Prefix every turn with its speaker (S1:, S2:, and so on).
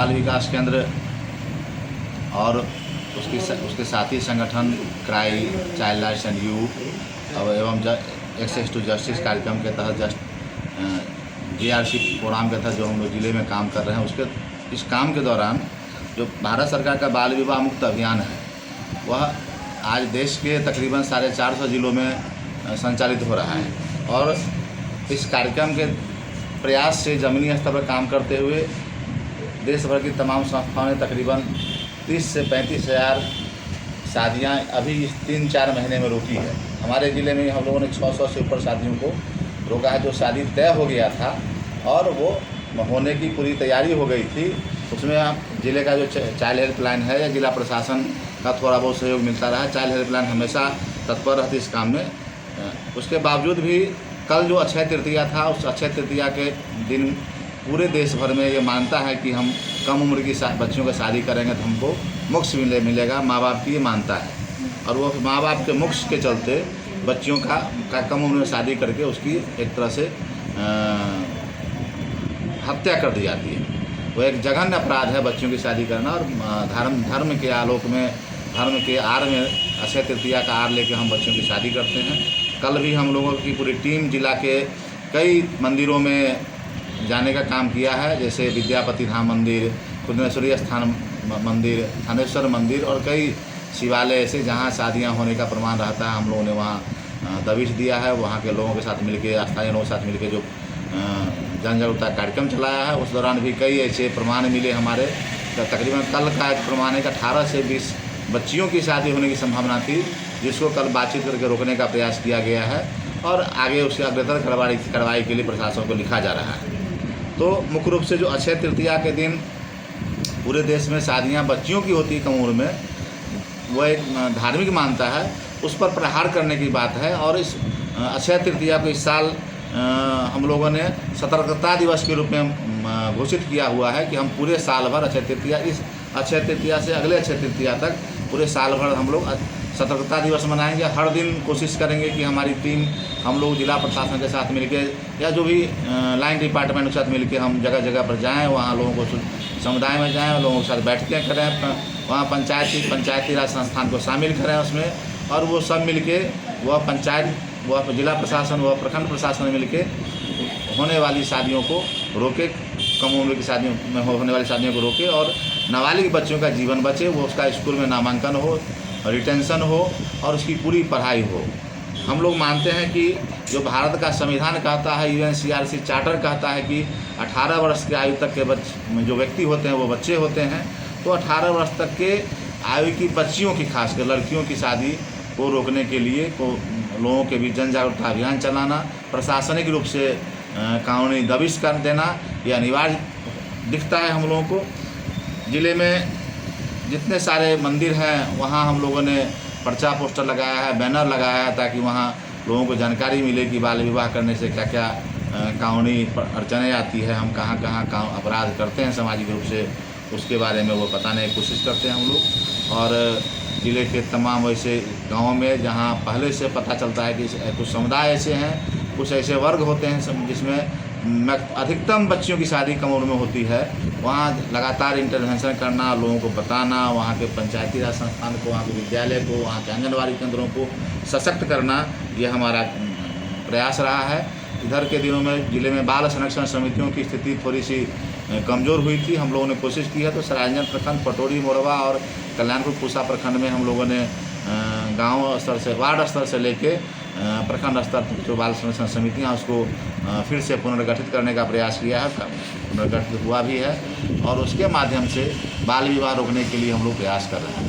S1: बाल विकास केंद्र और उसके साथी संगठन cry, child rights and youth एवं एक्सेस टू जस्टिस कार्यक्रम के तहत JRC प्रोग्राम के तहत जो हम लोग ज़िले में काम कर रहे हैं, उसके इस काम के दौरान जो भारत सरकार का बाल विवाह मुक्त अभियान है, वह आज देश के तकरीबन 450 ज़िलों में संचालित हो रहा है। और इस कार्यक्रम के प्रयास से ज़मीनी स्तर पर काम करते हुए देश भर की तमाम संस्थाओं ने तकरीबन 30 से 35 हज़ार शादियाँ अभी इस 3-4 महीने में रोकी है। हमारे ज़िले में हम लोगों ने 600 से ऊपर शादियों को रोका है। जो शादी तय हो गया था और वो होने की पूरी तैयारी हो गई थी, उसमें ज़िले का जो चाइल्ड हेल्पलाइन है या जिला प्रशासन का थोड़ा बहुत सहयोग मिलता रहा। चाइल्ड हेल्पलाइन हमेशा तत्पर रहती इस काम में। उसके बावजूद भी कल जो अक्षय तृतीया था, उस अक्षय तृतीया के दिन पूरे देश भर में ये मानता है कि हम कम उम्र की बच्चियों की शादी करेंगे तो हमको मोक्ष मिलेगा। माँ बाप की ये मानता है और वो माँ बाप के मोक्ष के चलते बच्चियों का कम उम्र में शादी करके उसकी एक तरह से हत्या कर दी जाती है। वो एक जघन्य अपराध है बच्चियों की शादी करना। और धर्म के आलोक में, धर्म के आड़ में अक्षय तृतीया का आड़ लेके हम बच्चियों की शादी करते हैं। कल भी हम लोगों की पूरी टीम जिला के कई मंदिरों में जाने का काम किया है, जैसे विद्यापति धाम मंदिर, कुंदेश्वरी स्थान मंदिर, थानेश्वर मंदिर और कई शिवालय ऐसे जहाँ शादियाँ होने का प्रमाण रहता है। हम लोगों ने वहाँ दबिश दिया है। वहाँ के लोगों के साथ मिलकर, स्थानीय लोगों के साथ मिलकर जो जन जागरूकता कार्यक्रम चलाया है, उस दौरान भी कई ऐसे प्रमाण मिले हमारे। तकरीबन कल का एक प्रमाण है कि 18 से 20 बच्चियों की शादी होने की संभावना थी, जिसको कल बातचीत करके रोकने का प्रयास किया गया है और आगे उसके अग्रतर कार्रवाई के लिए प्रशासन को लिखा जा रहा है। तो मुख्य रूप से जो अक्षय तृतीया के दिन पूरे देश में शादियां बच्चियों की होती है कम उम्र में, वह एक धार्मिक मान्यता है, उस पर प्रहार करने की बात है। और इस अक्षय तृतीया को इस साल हम लोगों ने सतर्कता दिवस के रूप में घोषित किया हुआ है कि हम पूरे साल भर इस अक्षय तृतीया से अगले अक्षय तृतीया तक पूरे साल भर हम लोग सतर्कता दिवस मनाएंगे। हर दिन कोशिश करेंगे कि हमारी टीम, हम लोग जिला प्रशासन के साथ मिलकर या जो भी लाइन डिपार्टमेंट के साथ मिलकर हम जगह जगह पर जाएं, वहाँ लोगों को समुदाय में जाएं, लोगों के साथ बैठकें करें, वहाँ पंचायती राज संस्थान को शामिल करें उसमें, और वो सब मिलके वह पंचायत, वह जिला प्रशासन, वह प्रखंड प्रशासन मिलके होने वाली शादियों को रोके, कम उम्र की शादियों में होने वाली शादियों को रोके और नाबालिग बच्चों का जीवन बचे, वो उसका स्कूल में नामांकन हो, रिटेंशन हो और उसकी पूरी पढ़ाई हो। हम लोग मानते हैं कि जो भारत का संविधान कहता है, UNCRC चार्टर कहता है कि 18 वर्ष की आयु तक के जो व्यक्ति होते हैं वो बच्चे होते हैं। तो 18 वर्ष तक के आयु की बच्चियों की, खासकर लड़कियों की शादी को रोकने के लिए लोगों के बीच जन जागरूकता अभियान चलाना, प्रशासनिक रूप से कानूनी दबिश कर देना, यह अनिवार्य दिखता है हम लोगों को। ज़िले में जितने सारे मंदिर हैं वहाँ हम लोगों ने पर्चा पोस्टर लगाया है, बैनर लगाया है, ताकि वहाँ लोगों को जानकारी मिले कि बाल विवाह करने से क्या क्या कानूनी अड़चनें आती है, हम कहाँ कहाँ अपराध करते हैं सामाजिक रूप से, उसके बारे में वो बताने की कोशिश करते हैं हम लोग। और ज़िले के तमाम ऐसे गाँव में जहाँ पहले से पता चलता है कि कुछ समुदाय ऐसे हैं, कुछ ऐसे वर्ग होते हैं जिसमें अधिकतम बच्चियों की शादी कम उम्र में होती है, वहाँ लगातार इंटरवेंशन करना, लोगों को बताना, वहाँ के पंचायती राज संस्थान को, वहाँ के विद्यालय को, वहाँ के आंगनबाड़ी केंद्रों को सशक्त करना, ये हमारा प्रयास रहा है। इधर के दिनों में ज़िले में बाल संरक्षण समितियों की स्थिति थोड़ी सी कमज़ोर हुई थी। हम लोगों ने कोशिश की है, तो सरायरंजन प्रखंड, पटोरी, मोरवा और कल्याणपुर पूसा प्रखंड में हम लोगों ने गांव स्तर से, वार्ड स्तर से लेके प्रखंड स्तर तक जो बाल संरक्षण समितियाँ, उसको फिर से पुनर्गठित करने का प्रयास किया है, पुनर्गठित हुआ भी है और उसके माध्यम से बाल विवाह रोकने के लिए हम लोग प्रयास कर रहे हैं।